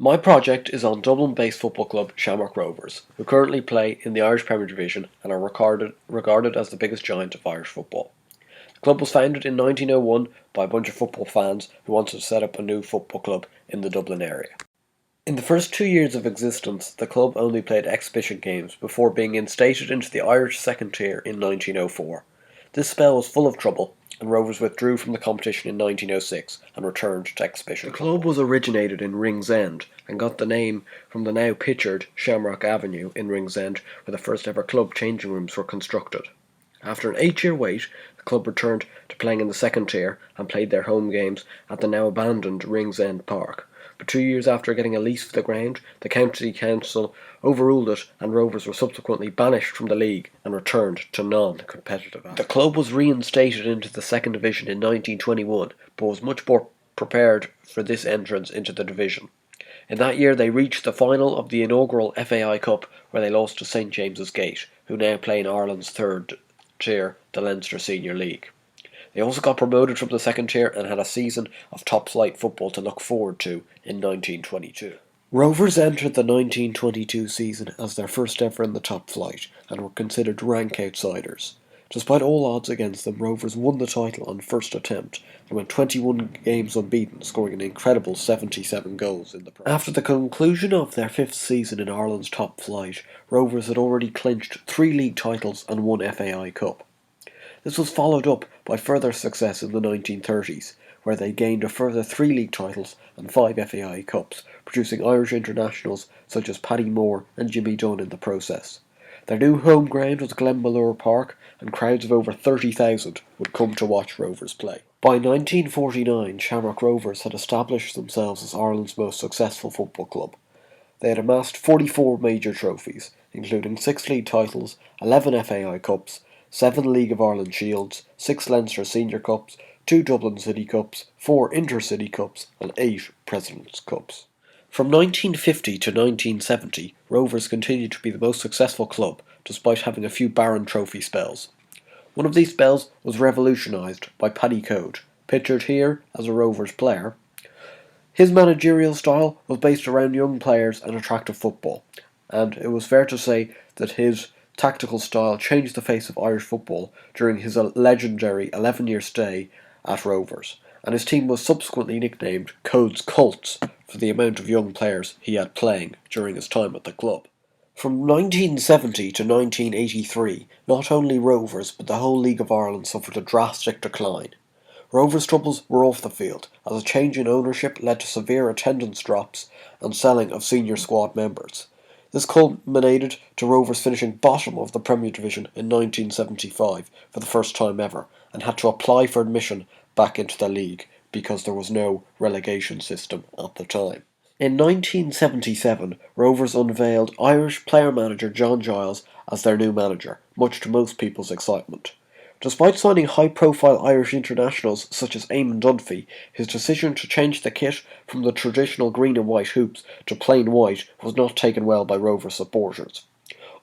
My project is on Dublin-based football club Shamrock Rovers, who currently play in the Irish Premier Division and are regarded as the biggest giant of Irish football. The club was founded in 1901 by a bunch of football fans who wanted to set up a new football club in the Dublin area. In the first 2 years of existence, the club only played exhibition games before being instated into the Irish second tier in 1904. This spell was full of trouble, and Rovers withdrew from the competition in 1906 and returned to exhibition. The club was originated in Ringsend and got the name from the now pictured Shamrock Avenue in Ringsend, where the first ever club changing rooms were constructed. After an 8-year wait, the club returned to playing in the second tier and played their home games at the now abandoned Ringsend Park. But 2 years after getting a lease for the ground, the county council overruled it and Rovers were subsequently banished from the league and returned to non-competitive action. The club was reinstated into the second division in 1921, but was much more prepared for this entrance into the division. In that year they reached the final of the inaugural FAI Cup, where they lost to St James's Gate, who now play in Ireland's third tier, the Leinster Senior League. They also got promoted from the second tier and had a season of top-flight football to look forward to in 1922. Rovers entered the 1922 season as their first ever in the top flight and were considered rank outsiders. Despite all odds against them, Rovers won the title on first attempt and went 21 games unbeaten, scoring an incredible 77 goals in the process. After the conclusion of their fifth season in Ireland's top flight, Rovers had already clinched 3 league titles and 1 FAI Cup. This was followed up by further success in the 1930s, where they gained a further 3 league titles and 5 FAI Cups, producing Irish internationals such as Paddy Moore and Jimmy Dunne in the process. Their new home ground was Glenmalure Park, and crowds of over 30,000 would come to watch Rovers play. By 1949, Shamrock Rovers had established themselves as Ireland's most successful football club. They had amassed 44 major trophies, including 6 league titles, 11 FAI Cups, 7 League of Ireland Shields, 6 Leinster Senior Cups, 2 Dublin City Cups, 4 Intercity Cups and 8 President's Cups. From 1950 to 1970, Rovers continued to be the most successful club, despite having a few barren trophy spells. One of these spells was revolutionised by Paddy Code, pictured here as a Rovers player. His managerial style was based around young players and attractive football, and it was fair to say that his tactical style changed the face of Irish football during his legendary 11-year stay at Rovers, and his team was subsequently nicknamed Code's Colts for the amount of young players he had playing during his time at the club. From 1970 to 1983, not only Rovers but the whole League of Ireland suffered a drastic decline. Rovers' troubles were off the field, as a change in ownership led to severe attendance drops and selling of senior squad members. This culminated to Rovers finishing bottom of the Premier Division in 1975 for the first time ever, and had to apply for admission back into the league because there was no relegation system at the time. In 1977, Rovers unveiled Irish player-manager John Giles as their new manager, much to most people's excitement. Despite signing high-profile Irish internationals such as Eamon Dunphy, his decision to change the kit from the traditional green and white hoops to plain white was not taken well by Rovers supporters.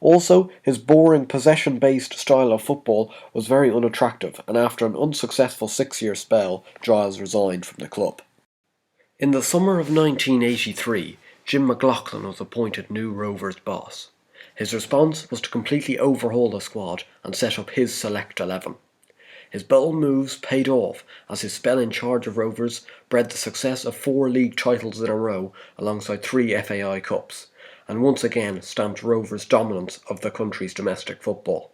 Also, his boring possession-based style of football was very unattractive, and after an unsuccessful 6-year spell, Giles resigned from the club. In the summer of 1983, Jim McLaughlin was appointed new Rovers boss. His response was to completely overhaul the squad and set up his Select 11. His bold moves paid off, as his spell in charge of Rovers bred the success of 4 league titles in a row alongside 3 FAI Cups, and once again stamped Rovers' dominance of the country's domestic football.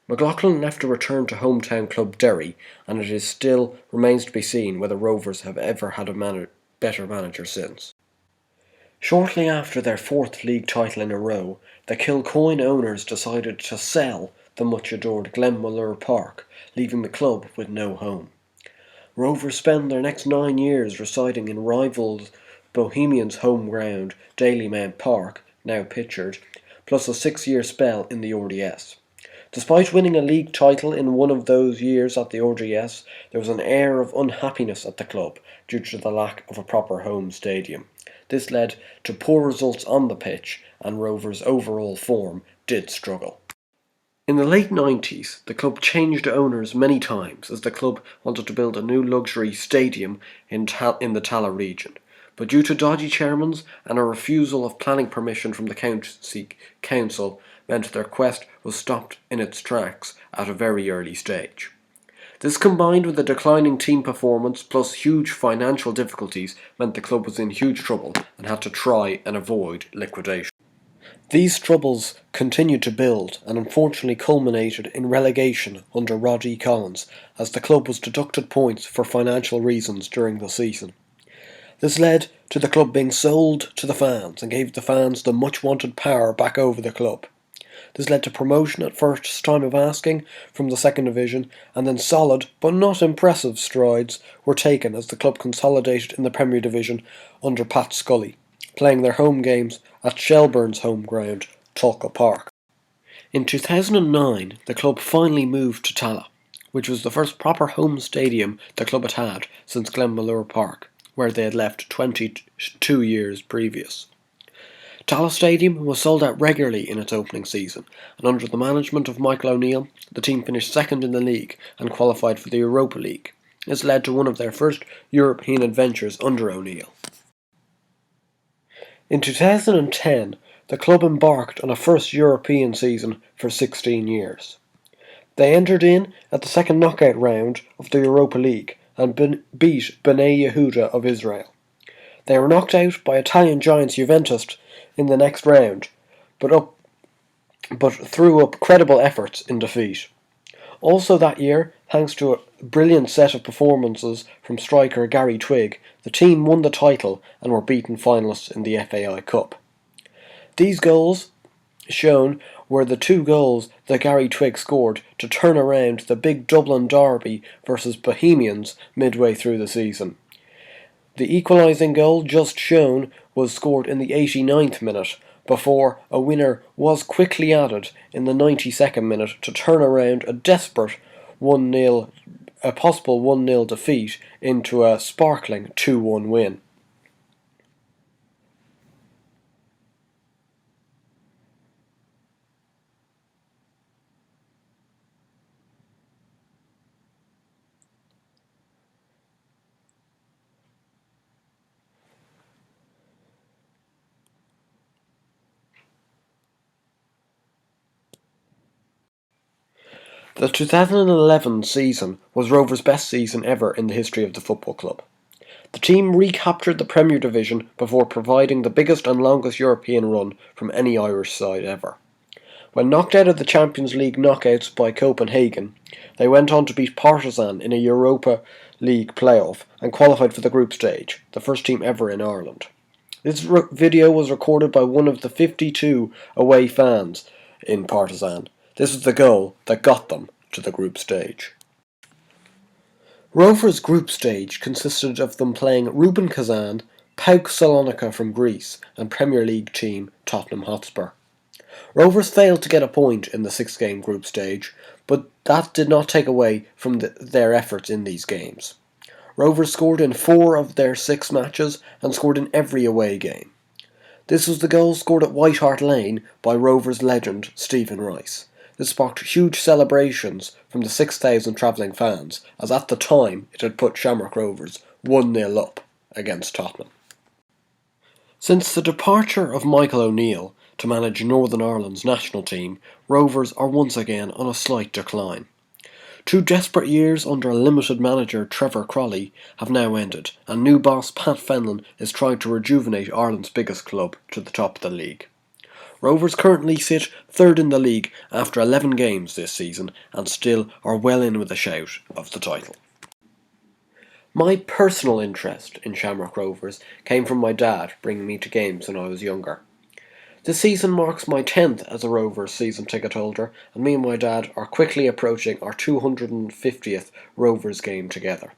McLaughlin left to return to hometown club Derry, and it still remains to be seen whether Rovers have ever had a better manager since. Shortly after their 4th league title in a row, the Kilcoyne owners decided to sell the much-adored Glenmalure Park, leaving the club with no home. Rovers spent their next 9 years residing in rivals Bohemians' home ground, Dalymount Park, now pictured, plus a 6-year spell in the RDS. Despite winning a league title in one of those years at the RDS, there was an air of unhappiness at the club due to the lack of a proper home stadium. This led to poor results on the pitch, and Rovers' overall form did struggle. In the late 90s, the club changed owners many times as the club wanted to build a new luxury stadium in the Tallaght region, but due to dodgy chairmans and a refusal of planning permission from the county council meant their quest was stopped in its tracks at a very early stage. This, combined with a declining team performance plus huge financial difficulties, meant the club was in huge trouble and had to try and avoid liquidation. These troubles continued to build and unfortunately culminated in relegation under Rod E. Collins, as the club was deducted points for financial reasons during the season. This led to the club being sold to the fans and gave the fans the much wanted power back over the club. This led to promotion at first time of asking from the second division, and then solid but not impressive strides were taken as the club consolidated in the Premier Division under Pat Scully, playing their home games at Shelbourne's home ground, Tulka Park. In 2009, the club finally moved to Tallaght, which was the first proper home stadium the club had had since Glenmalure Park, where they had left 22 years previous. Tallaght Stadium was sold out regularly in its opening season, and under the management of Michael O'Neill, the team finished second in the league and qualified for the Europa League. This led to one of their first European adventures under O'Neill. In 2010, the club embarked on a first European season for 16 years. They entered in at the second knockout round of the Europa League and beat Bnei Yehuda of Israel. They were knocked out by Italian giants Juventus in the next round, but threw up credible efforts in defeat. Also that year, thanks to a brilliant set of performances from striker Gary Twigg, the team won the title and were beaten finalists in the FAI Cup. These goals shown were the 2 goals that Gary Twigg scored to turn around the big Dublin derby versus Bohemians midway through the season. The equalising goal just shown was scored in the 89th minute, before a winner was quickly added in the 92nd minute to turn around a desperate possible 1-0 defeat into a sparkling 2-1 win. The 2011 season was Rovers' best season ever in the history of the football club. The team recaptured the Premier Division before providing the biggest and longest European run from any Irish side ever. When knocked out of the Champions League knockouts by Copenhagen, they went on to beat Partizan in a Europa League playoff and qualified for the group stage, the first team ever in Ireland. This video was recorded by one of the 52 away fans in Partizan. This was the goal that got them to the group stage. Rovers' group stage consisted of them playing Rubin Kazan, PAOK Salonika from Greece, and Premier League team Tottenham Hotspur. Rovers failed to get a point in the 6-game group stage, but that did not take away from their efforts in these games. Rovers scored in 4 of their 6 matches and scored in every away game. This was the goal scored at White Hart Lane by Rovers legend Stephen Rice. This sparked huge celebrations from the 6,000 travelling fans, as at the time it had put Shamrock Rovers 1-0 up against Tottenham. Since the departure of Michael O'Neill to manage Northern Ireland's national team, Rovers are once again on a slight decline. 2 desperate years under limited manager Trevor Crowley have now ended, and new boss Pat Fenlon is trying to rejuvenate Ireland's biggest club to the top of the league. Rovers currently sit 3rd in the league after 11 games this season and still are well in with a shout of the title. My personal interest in Shamrock Rovers came from my dad bringing me to games when I was younger. This season marks my 10th as a Rovers season ticket holder, and me and my dad are quickly approaching our 250th Rovers game together.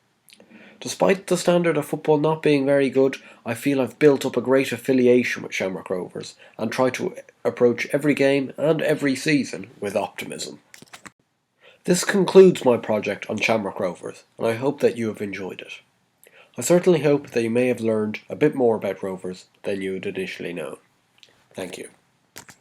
Despite the standard of football not being very good, I feel I've built up a great affiliation with Shamrock Rovers and try to approach every game and every season with optimism. This concludes my project on Shamrock Rovers, and I hope that you have enjoyed it. I certainly hope that you may have learned a bit more about Rovers than you had initially known. Thank you.